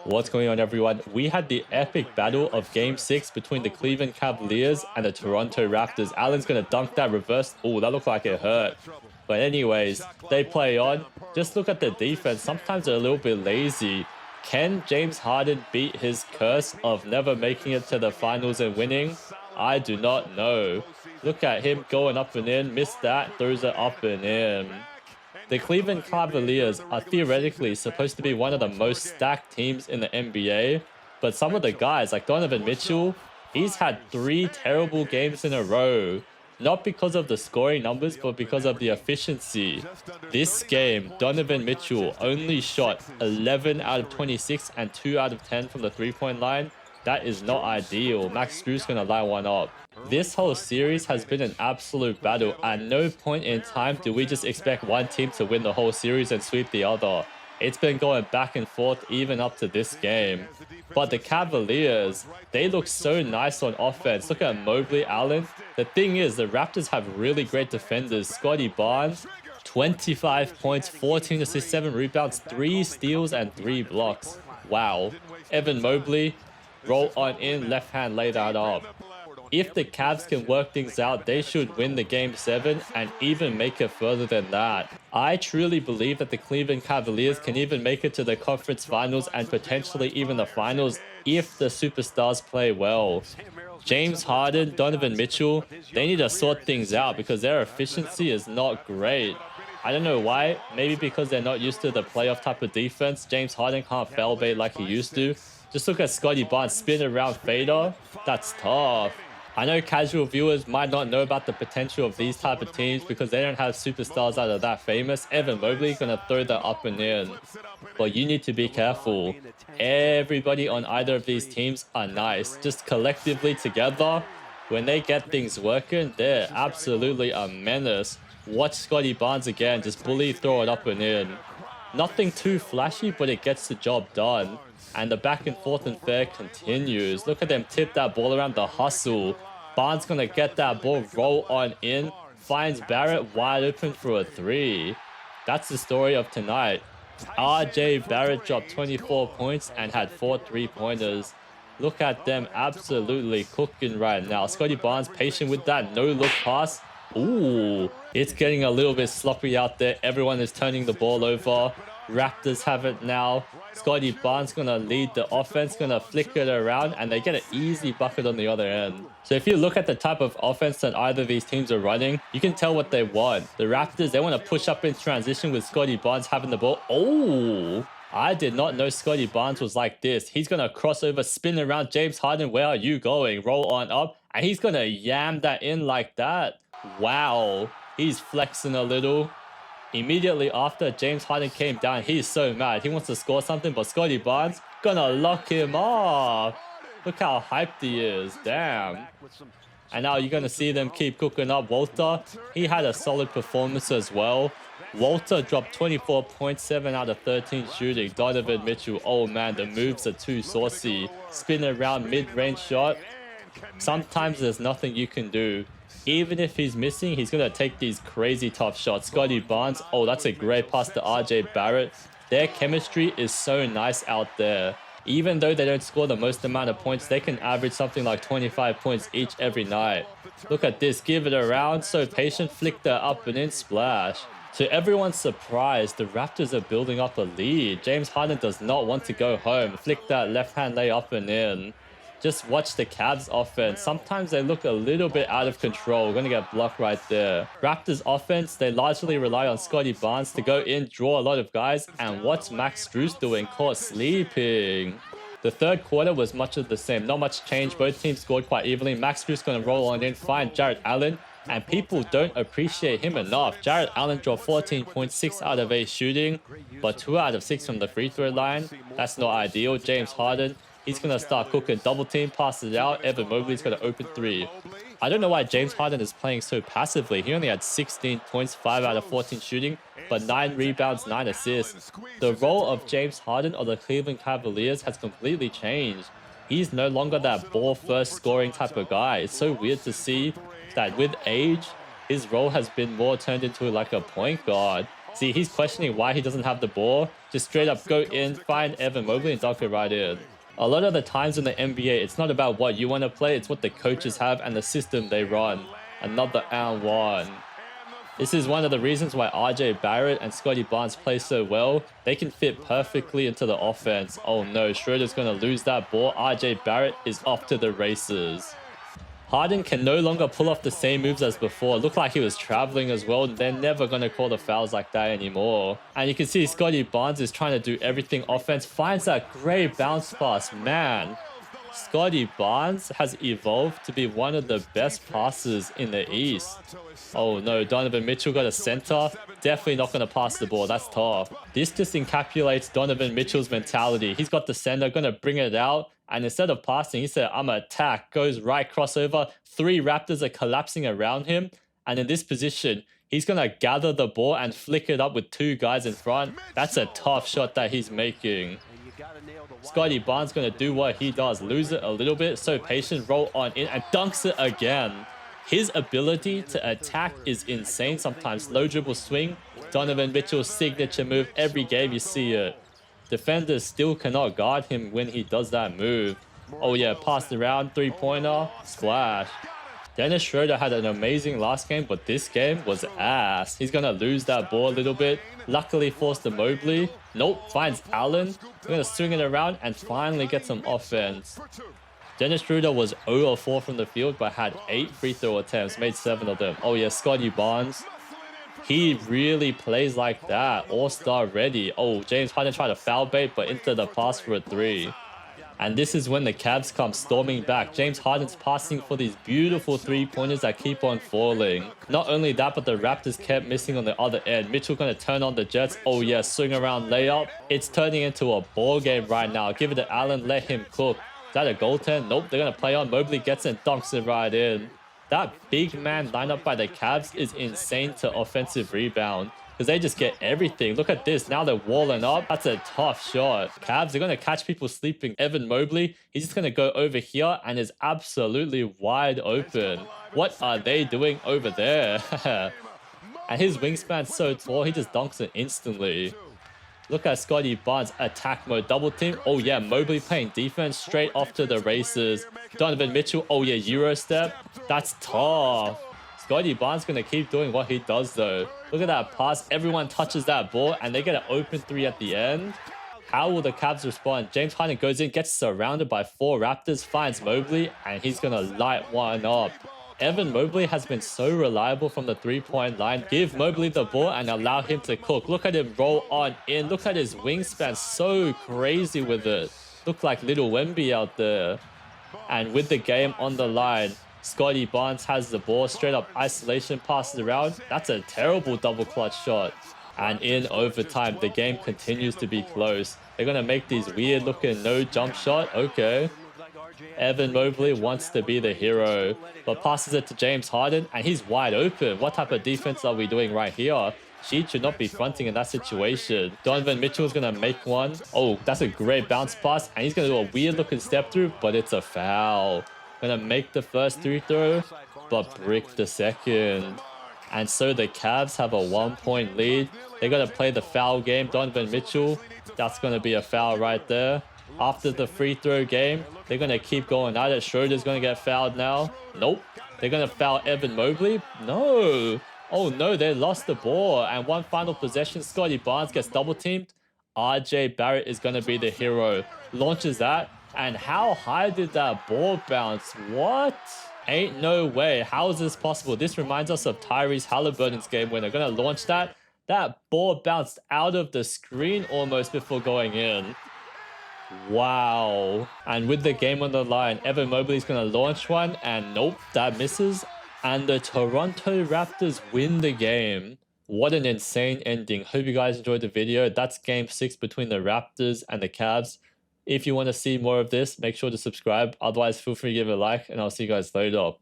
What's going on, everyone? We had the epic battle of Game 6 between the Cleveland Cavaliers and the Toronto Raptors. Allen's going to dunk that reverse. Oh, that looked like it hurt. But anyways, they play on. Just look at the defense. Sometimes they're a little bit lazy. Can James Harden beat his curse of never making it to the finals and winning? I do not know. Look at him going up and in. Missed that. Throws it up and in. The Cleveland Cavaliers are theoretically supposed to be one of the most stacked teams in the NBA, but some of the guys, like Donovan Mitchell, he's had 3 terrible games in a row. Not because of the scoring numbers, but because of the efficiency. This game, Donovan Mitchell only shot 11 out of 26 and 2 out of 10 from the three-point line. That is not ideal. Max Strus gonna line one up. This whole series has been an absolute battle. At no point in time do we just expect one team to win the whole series and sweep the other. It's been going back and forth even up to this game. But the Cavaliers, they look so nice on offense. Look at Mobley, Allen. The thing is, the Raptors have really great defenders. Scottie Barnes, 25 points, 14 assists, 7 rebounds, 3 steals, and 3 blocks. Wow. Evan Mobley, roll on in, left hand, lay that up. If the Cavs can work things out, they should win the Game 7 and even make it further than that. I truly believe that the Cleveland Cavaliers can even make it to the conference finals and potentially even the finals if the superstars play well. James Harden, Donovan Mitchell, they need to sort things out because their efficiency is not great. I don't know why. Maybe because they're not used to the playoff type of defense. James Harden can't foul bait like he used to. Just look at Scottie Barnes spin around fader. That's tough. I know casual viewers might not know about the potential of these type of teams because they don't have superstars that are that famous. Evan Mobley gonna throw that up and in. But you need to be careful. Everybody on either of these teams are nice. Just collectively together, when they get things working, they're absolutely a menace. Watch Scottie Barnes again, just bully, throw it up and in. Nothing too flashy, but it gets the job done. And the back and forth and fair continues. Look at them tip that ball around the hustle. Barnes gonna get that ball, roll on in. Finds Barrett wide open for a 3. That's the story of tonight. RJ Barrett dropped 24 points and had 4 3-pointers. Look at them absolutely cooking right now. Scottie Barnes patient with that no-look pass. Ooh, it's getting a little bit sloppy out there. Everyone is turning the ball over. Raptors have it now. Scottie Barnes gonna lead the offense, gonna flick it around, and they get an easy bucket on the other end. So if you look at the type of offense that either of these teams are running, you can tell what they want. The Raptors, they want to push up in transition with Scottie Barnes having the ball. Oh, I did not know Scottie Barnes was like this. He's gonna cross over, spin around. James Harden, where are you going? Roll on up, and he's gonna yam that in like that. Wow, he's flexing a little. Immediately after James Harden came down, he's so mad. He wants to score something, but Scottie Barnes gonna lock him off. Look how hyped he is. Damn. And now you're gonna see them keep cooking up. Walter, he had a solid performance as well. Walter dropped 24 points, 7 out of 13 shooting. Donovan Mitchell, oh man, the moves are too saucy. Spin around mid-range shot. Sometimes there's nothing you can do. Even if he's missing, he's going to take these crazy tough shots. Scottie Barnes, oh, that's a great pass to RJ Barrett. Their chemistry is so nice out there. Even though they don't score the most amount of points, they can average something like 25 points each every night. Look at this, give it around, so patient, flick that up and in, splash. To everyone's surprise, the Raptors are building up a lead. James Harden does not want to go home. Flick that left hand lay up and in. Just watch the Cavs offense. Sometimes they look a little bit out of control. We're going to get blocked right there. Raptors offense, they largely rely on Scottie Barnes to go in, draw a lot of guys. And what's Max Strus doing? Caught sleeping. The third quarter was much of the same. Not much change. Both teams scored quite evenly. Max Strus going to roll on in, find Jarrett Allen. And people don't appreciate him enough. Jarrett Allen dropped 14 points, 6 out of 8 shooting. But 2 out of 6 from the free throw line. That's not ideal. James Harden, he's going to start cooking. Double team, passes it out. Evan Mobley's going to open 3. I don't know why James Harden is playing so passively. He only had 16 points, 5 out of 14 shooting, but 9 rebounds, 9 assists. The role of James Harden of the Cleveland Cavaliers has completely changed. He's no longer that ball-first scoring type of guy. It's so weird to see that with age, his role has been more turned into like a point guard. See, he's questioning why he doesn't have the ball. Just straight up go in, find Evan Mobley, and dunk it right in. A lot of the times in the NBA, it's not about what you want to play, it's what the coaches have and the system they run. Another and one. This is one of the reasons why RJ Barrett and Scottie Barnes play so well. They can fit perfectly into the offense. Oh no, Schroeder's going to lose that ball. RJ Barrett is off to the races. Harden can no longer pull off the same moves as before. Looked like he was traveling as well. They're never going to call the fouls like that anymore. And you can see Scottie Barnes is trying to do everything offense. Finds that great bounce pass. Man, Scottie Barnes has evolved to be one of the best passers in the East. Oh no, Donovan Mitchell got a center. Definitely not going to pass the ball. That's tough. This just encapsulates Donovan Mitchell's mentality. He's got the center, going to bring it out. And instead of passing, he said, I'm going to attack. Goes right crossover. 3 Raptors are collapsing around him. And in this position, he's going to gather the ball and flick it up with 2 guys in front. That's a tough shot that he's making. Scottie Barnes going to do what he does. Lose it a little bit. So patient. Roll on in and dunks it again. His ability to attack is insane. Sometimes low dribble swing. Donovan Mitchell's signature move. Every game you see it. Defenders still cannot guard him when he does that move. Oh yeah, passed around, 3-pointer, splash. Dennis Schroeder had an amazing last game, but this game was ass. He's going to lose that ball a little bit. Luckily forced the Mobley. Nope, finds Allen. We're going to swing it around and finally get some offense. Dennis Schroeder was 0 of 4 from the field, but had 8 free throw attempts, made 7 of them. Oh yeah, Scottie Barnes. He really plays like that. All-star ready. Oh, James Harden tried to foul bait, but into the pass for a 3. And this is when the Cavs come storming back. James Harden's passing for these beautiful 3-pointers that keep on falling. Not only that, but the Raptors kept missing on the other end. Mitchell going to turn on the Jets. Oh yeah, swing around layup. It's turning into a ball game right now. Give it to Allen, let him cook. Is that a goaltend? Nope, they're going to play on. Mobley gets it, dunks it right in. That big man lineup by the Cavs is insane to offensive rebound because they just get everything. Look at this. Now they're walling up. That's a tough shot. Cavs are going to catch people sleeping. Evan Mobley, he's just going to go over here and is absolutely wide open. What are they doing over there? And his wingspan's so tall, he just dunks it instantly. Look at Scottie Barnes, attack mode, double team. Oh yeah, Mobley playing defense, straight off to the races. Donovan Mitchell, oh yeah, Euro step. That's tough. Scottie Barnes going to keep doing what he does though. Look at that pass. Everyone touches that ball and they get an open 3 at the end. How will the Cavs respond? James Harden goes in, gets surrounded by 4 Raptors, finds Mobley, and he's going to light one up. Evan Mobley has been so reliable from the 3-point line. Give Mobley the ball and allow him to cook. Look at him roll on in. Look at his wingspan. So crazy with it. Look like little Wemby out there. And with the game on the line, Scottie Barnes has the ball. Straight up isolation passes around. That's a terrible double clutch shot. And in overtime, the game continues to be close. They're going to make these weird looking no jump shot. Okay. Evan Mobley wants to be the hero, but passes it to James Harden, and he's wide open. What type of defense are we doing right here? She should not be fronting in that situation. Donovan Mitchell is going to make one. Oh, that's a great bounce pass, and he's going to do a weird-looking step-through, but it's a foul. Going to make the first 3 throw, but brick the second. And so the Cavs have a 1-point lead. They're going to play the foul game. Donovan Mitchell, that's going to be a foul right there. After the free throw game, they're going to keep going at it. Schroeder's going to get fouled now. Nope. They're going to foul Evan Mobley. No. Oh no, they lost the ball. And one final possession, Scottie Barnes gets double teamed. RJ Barrett is going to be the hero. Launches that. And how high did that ball bounce? What? Ain't no way. How is this possible? This reminds us of Tyrese Halliburton's game when they're going to launch that. That ball bounced out of the screen almost before going in. Wow. And with the game on the line, Evan Mobley is going to launch one, and nope, that misses. And the Toronto Raptors win the game. What an insane ending. Hope you guys enjoyed the video. That's game 6 between the Raptors and the Cavs. If you want to see more of this, make sure to subscribe. Otherwise, feel free to give it a like, and I'll see you guys later.